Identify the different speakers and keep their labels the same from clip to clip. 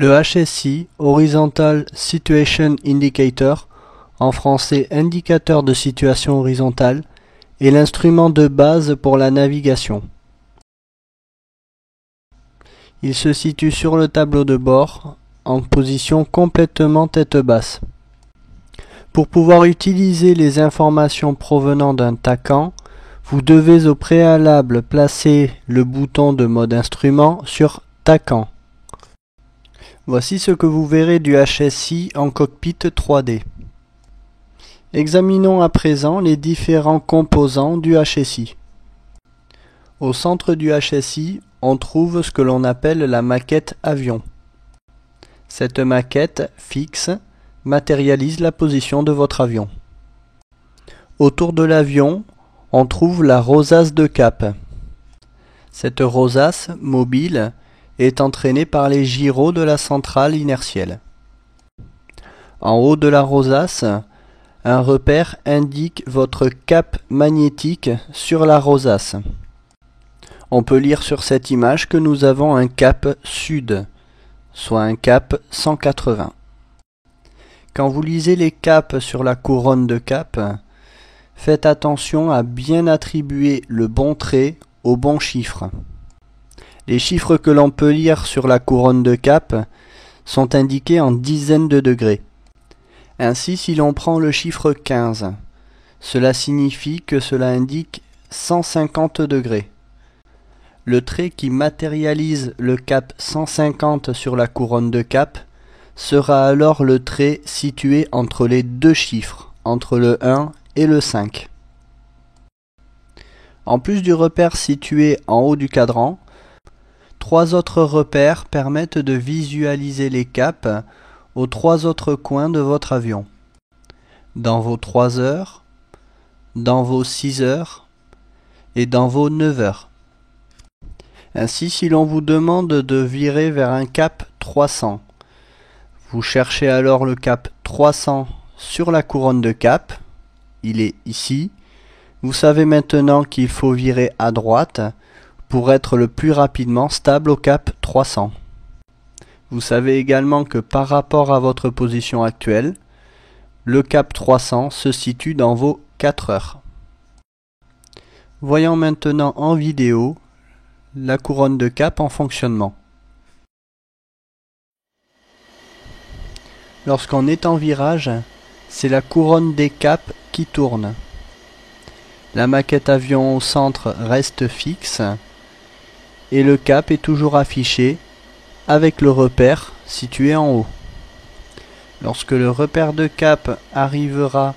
Speaker 1: Le HSI, Horizontal Situation Indicator, en français indicateur de situation horizontale, est l'instrument de base pour la navigation. Il se situe sur le tableau de bord, en position complètement tête basse. Pour pouvoir utiliser les informations provenant d'un TACAN, vous devez au préalable placer le bouton de mode instrument sur TACAN. Voici ce que vous verrez du HSI en cockpit 3D. Examinons à présent les différents composants du HSI. Au centre du HSI, on trouve ce que l'on appelle la maquette avion. Cette maquette fixe matérialise la position de votre avion. Autour de l'avion, on trouve la rosace de cap. Cette rosace mobile est entraînée par les gyros de la centrale inertielle. En haut de la rosace, un repère indique votre cap magnétique sur la rosace. On peut lire sur cette image que nous avons un cap sud, soit un cap 180. Quand vous lisez les caps sur la couronne de cap, faites attention à bien attribuer le bon trait au bon chiffre. Les chiffres que l'on peut lire sur la couronne de cap sont indiqués en dizaines de degrés. Ainsi, si l'on prend le chiffre 15, cela signifie que cela indique 150 degrés. Le trait qui matérialise le cap 150 sur la couronne de cap sera alors le trait situé entre les deux chiffres, entre le 1 et le 5. En plus du repère situé en haut du cadran, trois autres repères permettent de visualiser les caps aux trois autres coins de votre avion. Dans vos 3 heures, dans vos 6 heures et dans vos 9 heures. Ainsi, si l'on vous demande de virer vers un cap 300, vous cherchez alors le cap 300 sur la couronne de cap, il est ici. Vous savez maintenant qu'il faut virer à droite pour être le plus rapidement stable au cap 300. Vous savez également que par rapport à votre position actuelle, le cap 300 se situe dans vos 4 heures. Voyons maintenant en vidéo la couronne de cap en fonctionnement. Lorsqu'on est en virage, c'est la couronne des caps qui tourne. La maquette avion au centre reste fixe et le cap est toujours affiché avec le repère situé en haut. Lorsque le repère de cap arrivera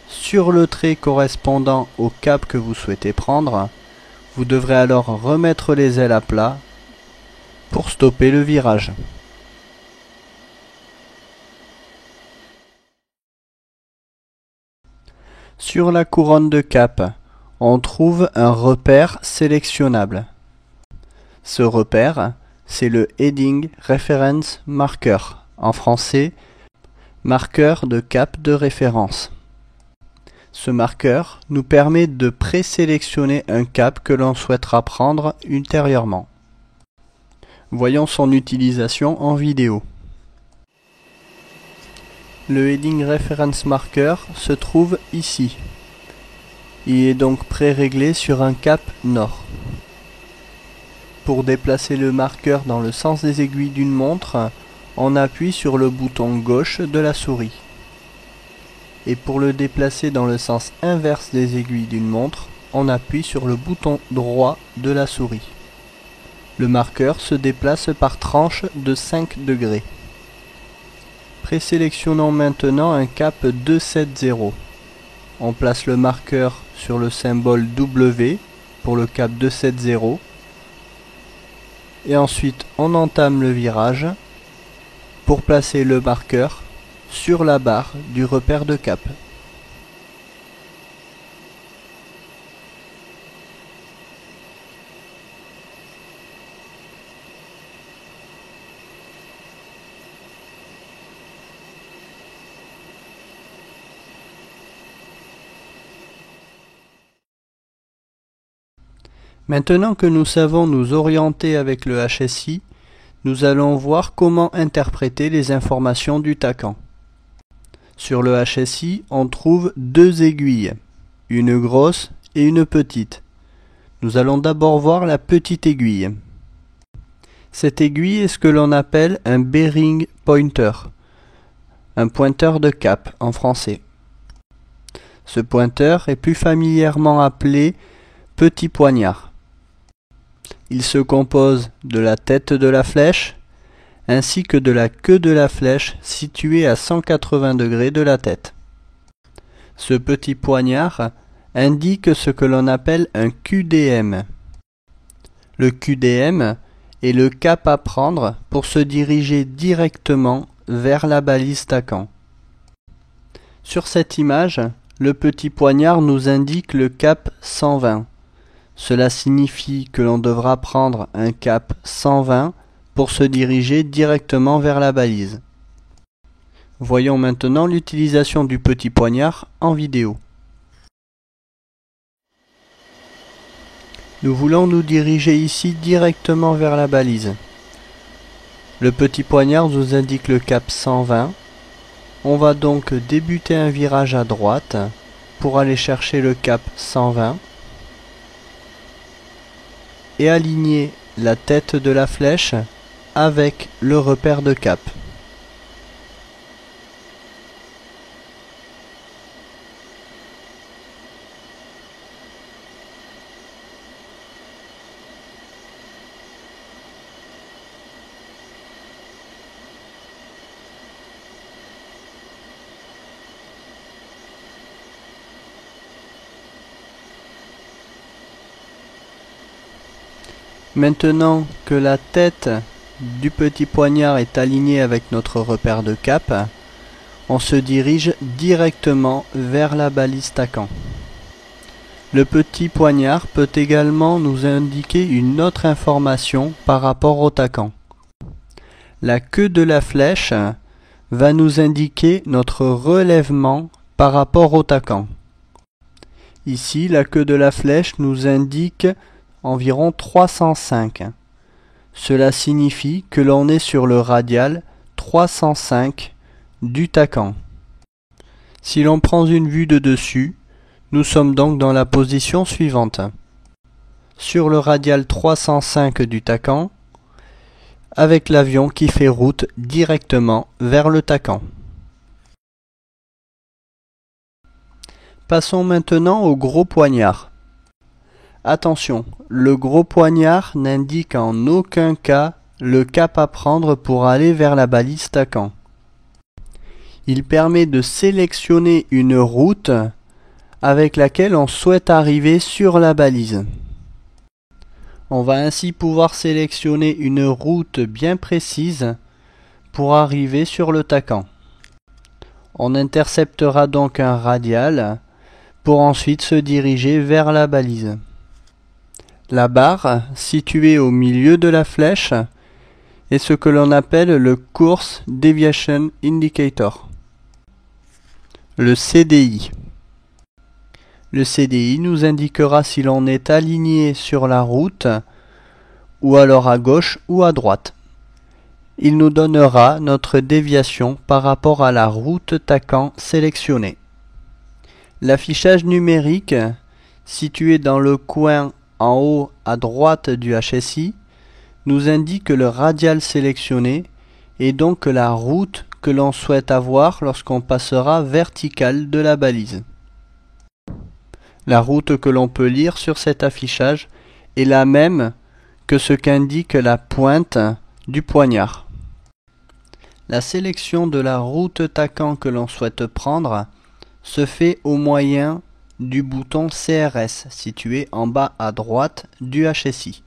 Speaker 1: sur le trait correspondant au cap que vous souhaitez prendre, vous devrez alors remettre les ailes à plat pour stopper le virage. Sur la couronne de cap, on trouve un repère sélectionnable. Ce repère, c'est le Heading Reference Marker, en français, marqueur de cap de référence. Ce marqueur nous permet de présélectionner un cap que l'on souhaitera prendre ultérieurement. Voyons son utilisation en vidéo. Le Heading Reference Marker se trouve ici. Il est donc pré-réglé sur un cap nord. Pour déplacer le marqueur dans le sens des aiguilles d'une montre, on appuie sur le bouton gauche de la souris. Et pour le déplacer dans le sens inverse des aiguilles d'une montre, on appuie sur le bouton droit de la souris. Le marqueur se déplace par tranche de 5 degrés. Présélectionnons maintenant un cap 270. On place le marqueur sur le symbole W pour le cap 270 et ensuite on entame le virage pour placer le marqueur sur la barre du repère de cap. Maintenant que nous savons nous orienter avec le HSI, nous allons voir comment interpréter les informations du tacon. Sur le HSI, on trouve deux aiguilles, une grosse et une petite. Nous allons d'abord voir la petite aiguille. Cette aiguille est ce que l'on appelle un bearing pointer, un pointeur de cap en français. Ce pointeur est plus familièrement appelé petit poignard. Il se compose de la tête de la flèche ainsi que de la queue de la flèche située à 180 degrés de la tête. Ce petit poignard indique ce que l'on appelle un QDM. Le QDM est le cap à prendre pour se diriger directement vers la balise tacon. Sur cette image, le petit poignard nous indique le cap 120. Cela signifie que l'on devra prendre un cap 120 pour se diriger directement vers la balise. Voyons maintenant l'utilisation du petit poignard en vidéo. Nous voulons nous diriger ici directement vers la balise. Le petit poignard nous indique le cap 120. On va donc débuter un virage à droite pour aller chercher le cap 120 et aligner la tête de la flèche avec le repère de cap. Maintenant que la tête du petit poignard est alignée avec notre repère de cap, on se dirige directement vers la balise tacon. Le petit poignard peut également nous indiquer une autre information par rapport au tacon. La queue de la flèche va nous indiquer notre relèvement par rapport au tacon. Ici, la queue de la flèche nous indique environ 305. Cela signifie que l'on est sur le radial 305 du tacon. Si l'on prend une vue de dessus, nous sommes donc dans la position suivante. Sur le radial 305 du tacon, avec l'avion qui fait route directement vers le tacon. Passons maintenant au gros poignard. Attention, le gros poignard n'indique en aucun cas le cap à prendre pour aller vers la balise tacon. Il permet de sélectionner une route avec laquelle on souhaite arriver sur la balise. On va ainsi pouvoir sélectionner une route bien précise pour arriver sur le tacon. On interceptera donc un radial pour ensuite se diriger vers la balise. La barre, située au milieu de la flèche, est ce que l'on appelle le Course Deviation Indicator, le CDI. Le CDI nous indiquera si l'on est aligné sur la route, ou alors à gauche ou à droite. Il nous donnera notre déviation par rapport à la route tacon sélectionnée. L'affichage numérique, situé dans le coin en haut à droite du HSI, nous indique le radial sélectionné et donc la route que l'on souhaite avoir lorsqu'on passera verticale de la balise. La route que l'on peut lire sur cet affichage est la même que ce qu'indique la pointe du poignard. La sélection de la route tacon que l'on souhaite prendre se fait au moyen du bouton CRS situé en bas à droite du HSI.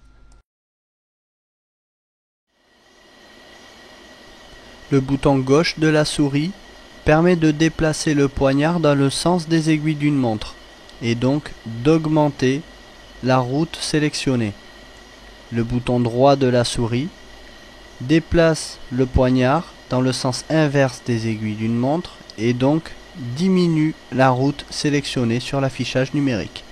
Speaker 1: Le bouton gauche de la souris permet de déplacer le poignard dans le sens des aiguilles d'une montre et donc d'augmenter la route sélectionnée. Le bouton droit de la souris déplace le poignard dans le sens inverse des aiguilles d'une montre et donc diminue la route sélectionnée sur l'affichage numérique.